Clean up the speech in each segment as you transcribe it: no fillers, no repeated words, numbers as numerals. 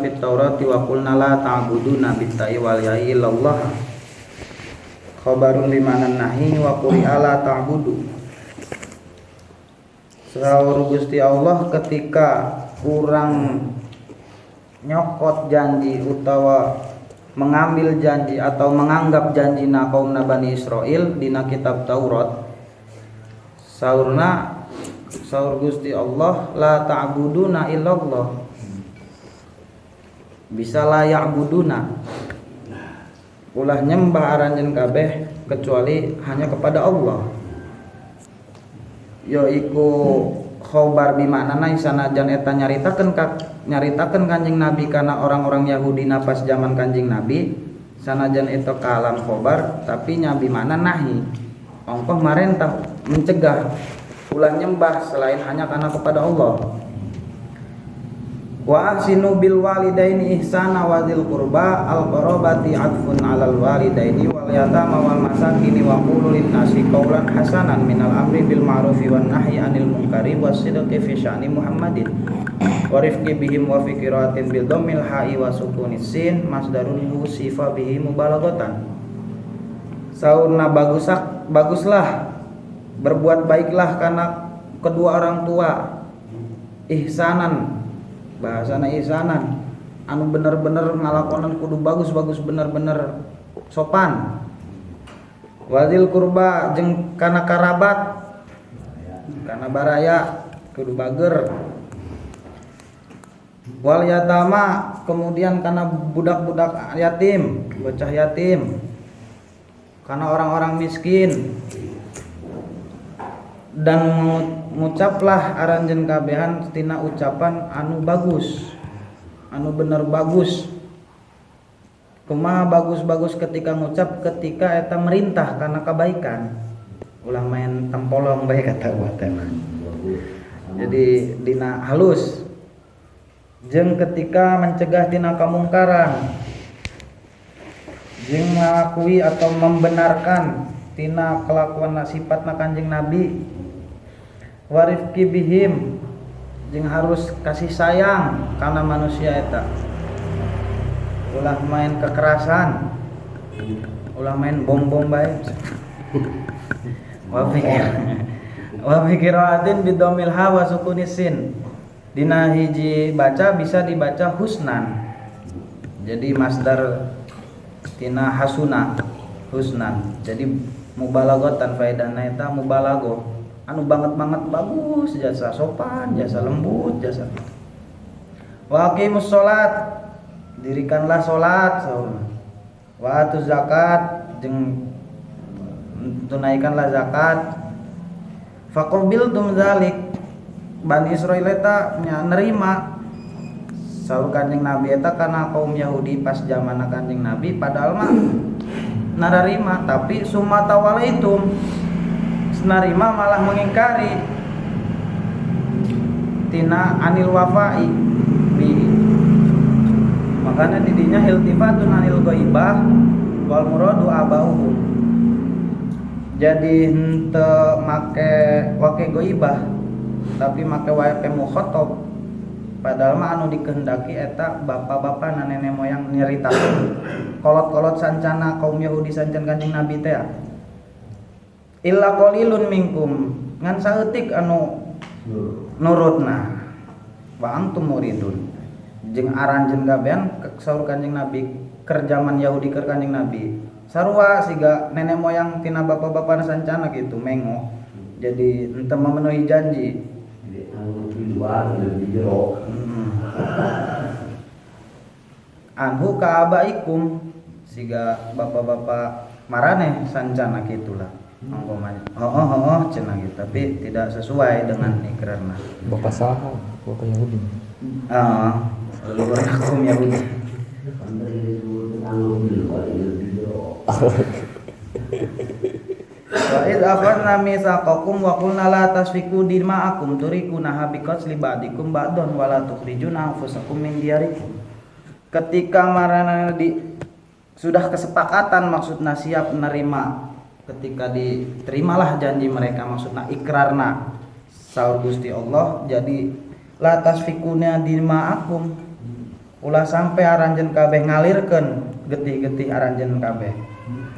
fit Taurati wa qulna la ta'buduna bitta'i wal ya'i illallah khabarun bimanan nahi wa quri'a la ta'budu. Saur Gusti Allah ketika kurang nyokot janji utawa mengambil janji atau menganggap janjina kaum Bani Israil dina kitab Taurat, saur Gusti Allah la ta'buduna illallah, bisa la ya'buduna, ulah nyembah aranjeun kabeh kecuali hanya kepada Allah. Yaiku khobar bimaknana sanajan eta nyaritakeun Kanjing Nabi kana orang-orang Yahudi pas zaman Kanjing Nabi, sanajan eta kalam khobar tapi nya bimana nahi, ongkoh marentah mencegah ulah nyembah selain hanya karena kepada Allah. Wa ahsinu bil walidaini ihsana wa dzil qurba al qarabati atfun 'alal walidaini wal yatama wal masakini wa qulu lin nasi qaulan hasanan minal amri bil ma'rufi wan nahyi 'anil munkari wasidqi fi sya'ni Muhammadin wa rifqi bihim wa fi qiraatin bil dhammil ha'i wa sukunis sin masdarun husifa bihi mubalaghatan. Saurna baguslah berbuat baiklah karena kedua orang tua, ihsanan bahasana ihsanan anu bener-bener ngalakonan kudu bagus-bagus bener-bener sopan. Wazil kurba jeung kana karabat kana baraya kudu bager. Wal yatama kemudian kana budak-budak yatim, bocah yatim, kana orang-orang miskin. Dan mengucaplah aranjeun kabehan tina ucapan anu bagus, anu bener bagus. Kumaha bagus-bagus ketika ngucap ketika eta merintah karena kebaikan, ulah main tempolong bae kata buatan. Jadi dina halus jeung ketika mencegah tina kamungkaran jeung ngakui atau membenarkan tina kelakuan sifatna Kanjeng Nabi. Warifki bihim jeung harus kasih sayang karena manusia eta, ulah main kekerasan, ulah main bom-bom bae. Wa fikiratin bidomil ha wa sukunisin, dina hiji baca bisa dibaca husnan, jadi masdar tina hasuna husnan, jadi mubalaghatan faedahna eta mubalaghah anu banget bagus, jasa sopan, jasa lembut, jasa. Wa aqimus sholat, dirikanlah sholat, wa atuz zakat, jeung tunaikanlah zakat. Faqabiltum dzalik, Bani Israil eta nya nerima saur Kanjeng Nabi eta kana kaum Yahudi pas zaman Kanjeng Nabi padahal mah nararima, tapi sumata walaitum narima malah mengingkari tina anil wafai bi, makanya didinya iltifatun anil ghaibah wal muradu abauhum, jadi hente make wake ghaibah tapi make wake mukhatab, padahal mah anu dikehendaki eta bapak-bapak na nenek moyang nyeritakeun kolot-kolot sancana kaum Yahudi sancan Kanjeng Nabi teh. Illa qalilun minkum, ngan saeutik anu nurutna wa antum muridun, jeung aranjeun gabean saur Kanjeng Nabi keur zaman Yahudi keur Kanjeng Nabi sarua siga nenek moyang tina bapak-bapak sancana gitu mengo, jadi henteu memenuhi janji. Anhu ka abaikum, siga bapak-bapak maraneh sancana gitulah. Cenah gitu, tapi tidak sesuai dengan ikrarna. Bapak saha? Bapak Yahudi. Leluhur kaum Yahudi. Wa id akhadna mitsaqakum wa qulna la tasfiku dima'akum turikuna biqatli ba'dikum ba'dun wa la tukhrijuna anfusakum min diyarikum. Ketika marana sudah kesepakatan maksudna siap menerima, ketika diterimalah janji mereka maksudna ikrarna saur Gusti Allah, jadi la tasfikuna dima'akum ulah sampai aranjeun kabeh ngalirkeun getih-getih aranjeun kabeh.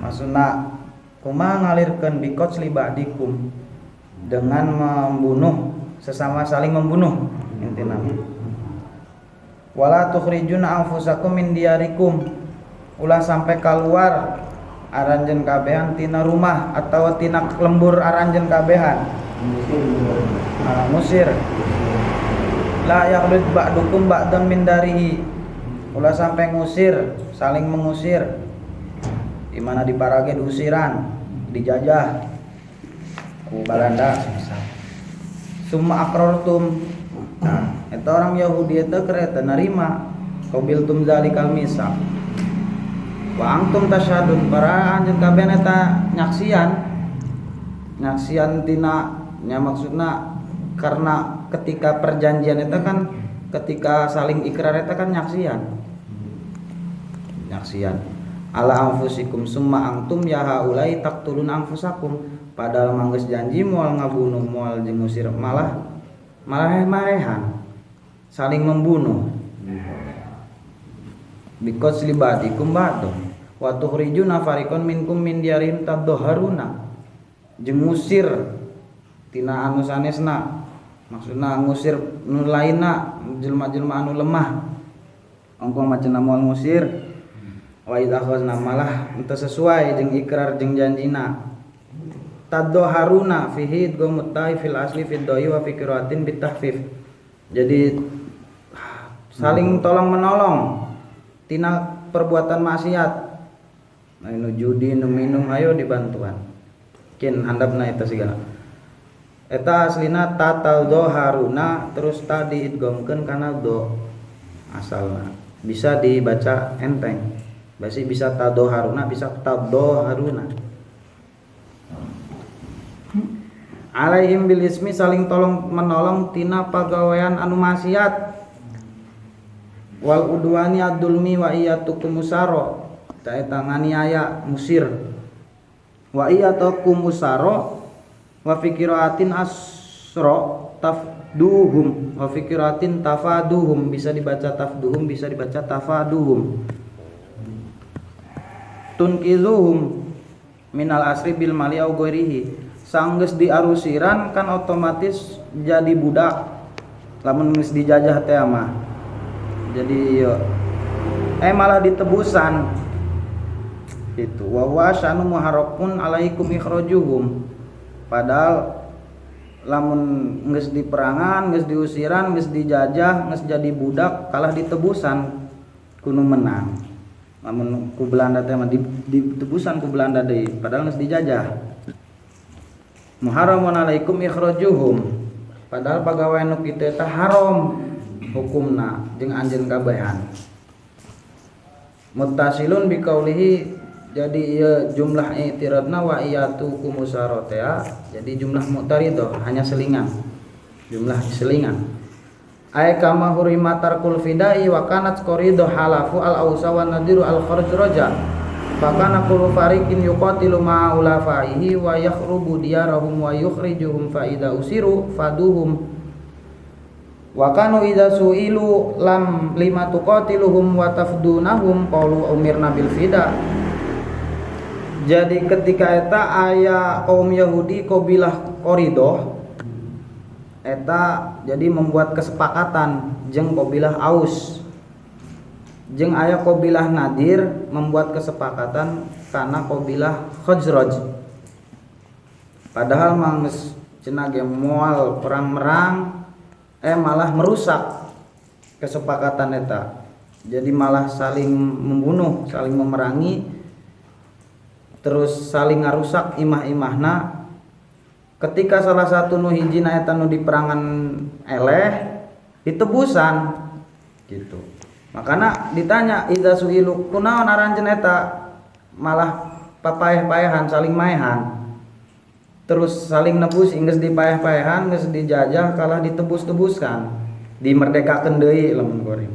Maksudna kumaha ngalirkeun bikots libadikum dengan membunuh sesama saling membunuh intina. Wala tukhrijuna anfusakum min diyarikum ulah sampai keluar aranjeun kabehan tina rumah atau tina lembur aranjeun kabehan musir. La yakhlud ba'dukum ba'dan min darihi ulah sampai ngusir saling mengusir di mana diparage diusiran dijajah ku Belanda summa aqrartum. Nah eta orang Yahudi eta kereta narima qabiltum zalikal misaq wa antum tasyadun para anjeun kabeh eta nyaksian tina nya maksudna karena ketika perjanjian eta kan ketika saling ikrar eta kan nyaksian ala anfusikum summa antum ya haulai taqtulun anfusakum padahal manggeus janji moal ngabunuh moal jeung ngusir malah marehan saling membunuh bikots libatikum ba'dum wa tukhrijuna fariqan minkum min diyarihim tadhaharuna jeung ngusir tina anu sanesna maksudna ngusir nu lainna jelma-jelma anu lemah ongkong macenna moal ngusir wa idza khazna malah teu sesuai jeung ikrar jeung janjina tadhaharuna fihi gumtai fil asli fid doi wa fikratin bitahfif jadi saling tolong menolong tina perbuatan maksiat nu judi nu minum ayo dibantuan kin handapna eta sigana eta aslina tatadhaharuna terus tadi idghamkeun kana do asalna bisa dibaca enteng bisa tadhaharuna bisa tadhaharuna alaihim bil ismi saling tolong menolong tina pagawean anu maksiat wal udwani ad-dulmi wa iyatukum musaro ta eta nganiaya musir wa iyatukum musaro wa fikiratin asro tafduhum wa fikiratin tafaduhum bisa dibaca tafduhum bisa dibaca tafaduhum tunkizuhum minal asri bil mali au ghairihi sanggeus diarusiran kan otomatis jadi budak lamun geus dijajah teh mah jadi malah ditebusan itu wa wa syanu muharraqun alaikum ikhrajuhum padahal lamun geus diperangan geus diusiran geus dijajah geus jadi budak kalah ditebusan kudu menang lamun ku Belanda teh mah ditebusan ku Belanda deui padahal geus dijajah muharramun alaikum ikhrajuhum padahal pagawean nu kitu teh haram hukumna jeung anjeun kabehan muttasilun biqaulihi jadi ieu jumlah i'tiradna wa iyatu kumusaratea jadi jumlah mu'taridah hanya selingan jumlah selingan ay kama hurimatar kul fidai wa kanat qorido halafu al ausa wa nadiru al kharj raja fakana kullu fariqin yuqatilu ma ulafaihi wa yakhrubu diyarahum wa yukhrijuhum fa idza usiru faduhum wa kanu idza suilu lam lima tuqatiluhum wa tafdunahum qalu umirna bil fida. Jadi ketika eta aya kaum Yahudi qabilah Qoridoh eta jadi membuat kesepakatan jeung qabilah Aus jeung aya qabilah Nadir membuat kesepakatan kana qabilah Khazraj padahal manggeus cenah ge moal perang-merang malah merusak kesepakatan eta jadi malah saling membunuh saling memerangi terus saling ngarusak imah-imahna ketika salah satu nu hijina eta nu diperangan eleh ditebusan gitu makana ditanya idza suilu kunaon aranjeun eta malah papaeh-paehan saling maehan terus saling nebus geus dipaeh-paehan geus dijajah kalah ditebus-tebuskan dimerdekakeun deui lamun goreng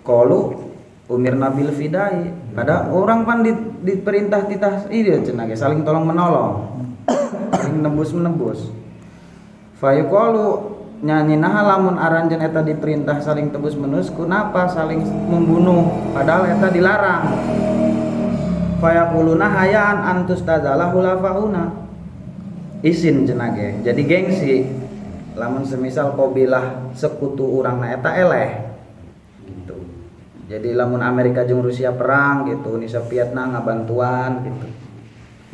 qalu umirna bil fidai pada orang pan diperintah titah ieu cenah ge saling tolong menolong saling menebus fa yuqalu nyanyi nah lamun aranjeun eta diperintah saling tebus menus kunapa saling membunuh padahal eta dilarang. Fayaquluna hayaan antus tazalah hulafauna. Isin cenah ge. Jadi gengsi. Lamun semisal qabilah sekutu urang na eta eleh. Gitu. Jadi lamun Amerika jeung Rusia perang gitu, Uni Sovietna ngabantuan gitu.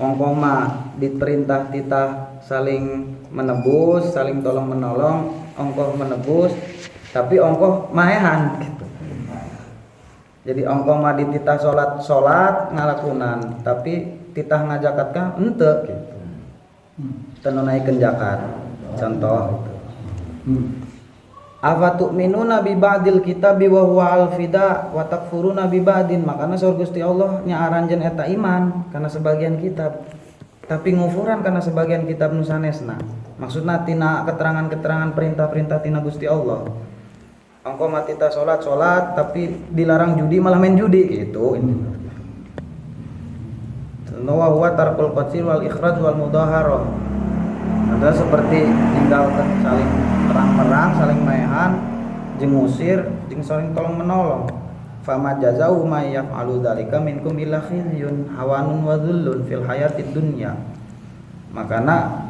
Ongkoh mah diperintah titah saling menebus, saling tolong menolong, ongkoh menebus, tapi ongkoh maehan gitu. Jadi ongkoh mah dititah salat ngalakunan, tapi titah ngajakatkan henteu gitu. Teu naikeun zakat. Contoh gitu. Afa tu'minuna bi ba'dil kitabi wa huwa al-fida wa takfuruna bi ba'din. Makana saur Gusti Allah nya aranjeun eta iman kana sebagian kitab. Tapi ngufuran kana sebagian kitab nu sanesna. Maksudna tina keterangan-keterangan perintah-perintah tina Gusti Allah. Engko mati ta salat tapi dilarang judi malah main judi gitu. Wa huwa tarkul qatil wal ikhraj wal mudaharah. Ada seperti tinggalkan saling perang-perang, saling maehan, jeung ngusir, jeung saling tolong menolong. Fama jazau may yaf'alu dzalika minkum illa khizyun hawanun wa dhullun fil hayatid dunya. Makana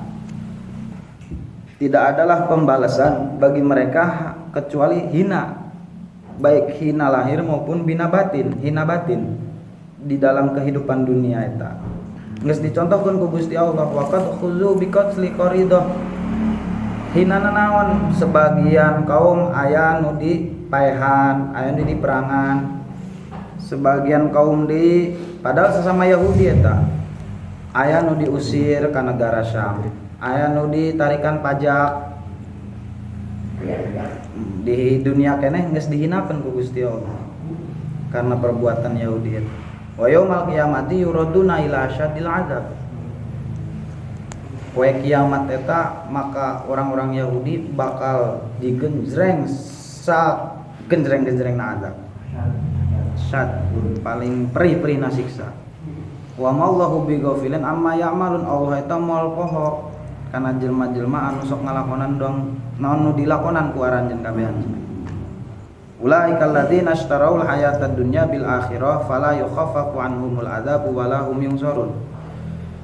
tidak adalah pembalasan bagi mereka kecuali hina, baik hina lahir maupun hina batin di dalam kehidupan dunia eta. Geus dicontohkeun ku Gusti Allah waqad khuzu biqatli qaridah. Hinana naon sebagian kaum aya nu dipaehan, aya nu di perangan. Sebagian kaum di padahal sesama Yahudi eta. Aya nu diusir ka negara Syam, aya nu ditarikan pajak. Di dunia keneh geus dihinakeun ku Gusti Allah karena perbuatan Yahudi eta. Wa yaumal qiyamati yuraduna ila asyadil azab. Poe kiamat eta maka orang-orang Yahudi bakal digenjreng sa genjreng-genjrengna azab. Syad paling perih-perihna siksa. Wa mallahu bighafilin amma ya'malun. Allah eta moal poho kana jelma-jelma anu sok ngalakonan dong naon nu dilakonan ku aranjeun kabehan. Ulaikal ladzina ishtaraul hayatad dunya bil akhirah fala yukhaffafu anhumul adzabu wala hum yunsarun.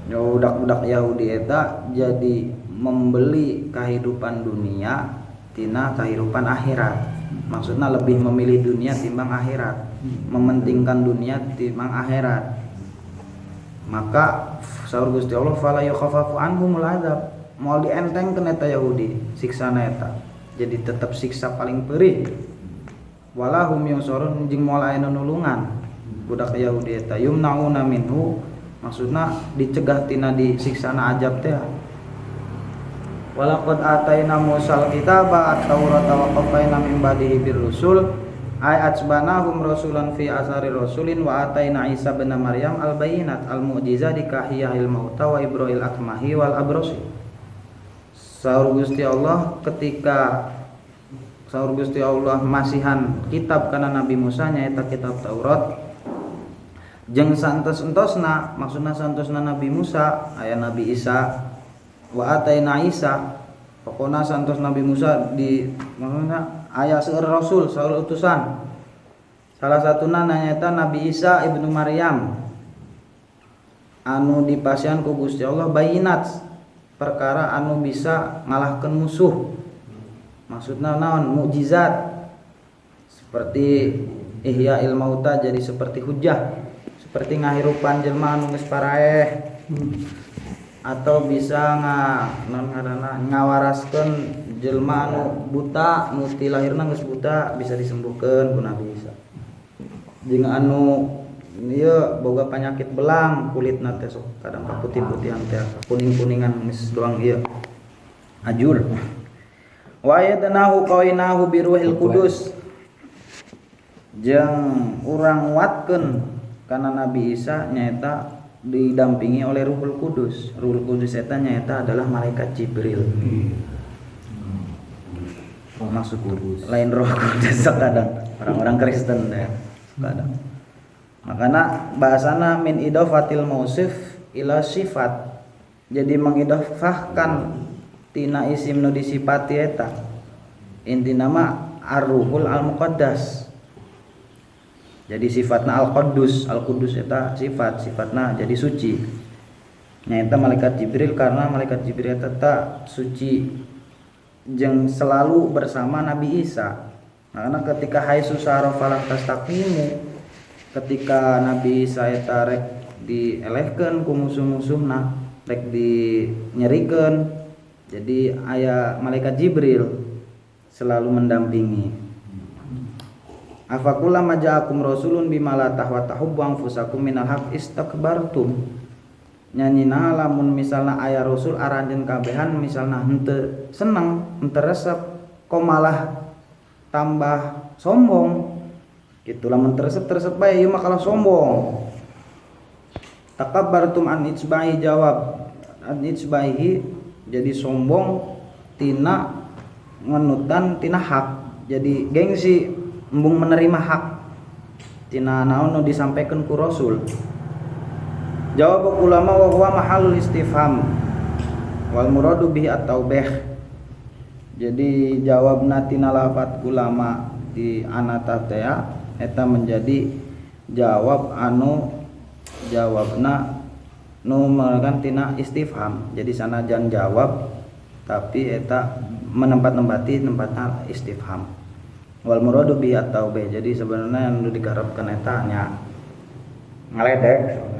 Ya budak-budak Yahudi eta jadi membeli kehidupan dunia tina kehidupan akhirat. Maksudnya lebih memilih dunia timbang akhirat, mementingkan dunia timbang akhirat. Maka saur Gusti Allah fala yukhaffafu anhumul adzab. Moal dientengkeun eta Yahudi siksana eta. Jadi tetap siksa paling perih. Walahum yusorun jeung moal aya nulungan budak Yahudi eta yumnauna minhu maksudna dicegah tina disiksana azab teh. Walaqad ataina Musal kitaba at-taurata wa qafaina min ba'dihi birrusul ay atsbanahum rasulan fi asari rasulin wa ataina Isa bin Maryam al-bayyinat al-mu'jizati kahiyahil mauta wa ibra'il akmahi wal abrasi. Saur Gusti Allah ketika saur Gusti Allah masihan kitab kana Nabi Musa nyaeta kitab Taurat jeung santos-entosna maksudna santosna Nabi Musa aya Nabi Isa wa ataina Isa pokona santos Nabi Musa di maksudna aya seueur rasul saur utusan salah satuna nyaeta Nabi Isa ibnu Maryam anu dipasihan ku Gusti Allah bayinat perkara anu bisa ngalahkeun musuh. Maksudnya naon mukjizat seperti ihya mauta jadi seperti hujah, seperti ngahirupan jelema anu geus paraeh atau bisa ngawaraskeun jelema anu buta nu ti lahirna geus buta bisa disembuhkeun ku Nabi Isa. Jeung anu ieu boga penyakit belang kulitna teh sok kadang kaputih-putihan teh kuning-kuningan geus doang ieu ajur. Wa yadnahu qawinahu biruhil qudus jeung urang nguatkeun kana Nabi Isa nyaeta didampingi oleh Ruhul Kudus. Ruhul Kudus eta nyaeta adalah malaikat Jibril. Maksud lain Roh Kudus kadang orang-orang Kristen teh kadang. Makana bahasana min idafatil mausif ila sifat. Jadi mengidafahkan tina isim nu disifati eta intina mah ar-ruhul al-muqaddas. Jadi sifatna al-Quddus, al-Quddus eta sifatna jadi suci. Nyaeta malaikat Jibril karena malaikat Jibril eta suci jeung selalu bersama Nabi Isa. Karena ketika haitsu sara falam tastaqimu, ketika Nabi Isa eta rek dielehkeun ku musuh-musuhna, rek dinyerikeun, jadi aya malaikat Jibril selalu mendampingi. Afakullama ja'akum rasulun bima la tahwa tahubbu anfusakum minal haq istakbartum. Nyanyina lamun misalna aya rasul aranjeun kabehan misalna henteu seneng, henteu resep, kok malah tambah sombong. Kitu lamun resep bae ieu mah kalah sombong. Takabbartum an itsbahi jawab an itsbahi jadi sombong tina ngenutan tina hak. Jadi gengsi embung menerima hak tina naon nu disampaikan ku rasul. Jawab ulama wa huwa mahalul istifham wal muradu bihi at-taubih. Jadi jawabna tina lafat ulama di anata teh eta menjadi jawab anu jawabna nu meureun tina istifham. Jadi sanajan jawab tapi eta menempati tempatna istifham. Wal muradu bi at-taubih. Jadi sebenarnya yang digarapkeun eta nya ngaledek.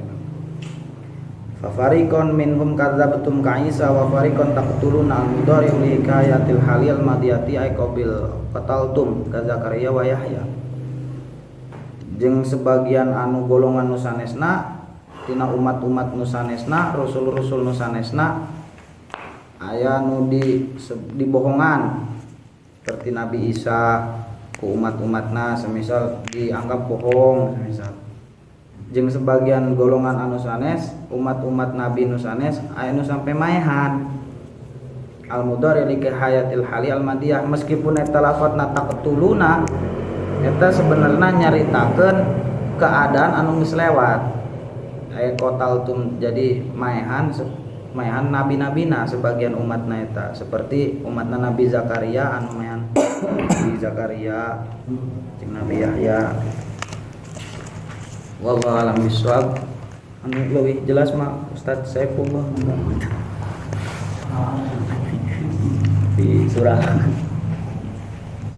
Fa fariqon minhum kadzabtum ka Isa wa fariqon taqtuluna al-mudhari li hikayatil halil madiyati ay qabil qataltum ka Zakaria wa Yahya. Jeung sebagian anu golongan nu sanesna tina umat-umat nu sanesna, rasul-rasul nu sanesna aya nu dibohongan seperti Nabi Isa ku umat-umatna semisal dianggap bohong semisal. Jeung sebagian golongan anu sanes umat-umat Nabi nu sanes aya nu sampai maehan al-mudhari li hayatil hali al-madiyah. Meskipun eta lafadzna taqtuluna eta sebenarnya nyaritakeun keadaan anu geus lewat. Aya qataltum jadi maehan nabi-nabina sebagian umatna eta seperti umatna Nabi Zakaria anu maehan Nabi Zakaria jeung Nabi Yahya. Wallahu a'lam bishawab. Anu leuwih jelas mah Ustaz Saifullah di surah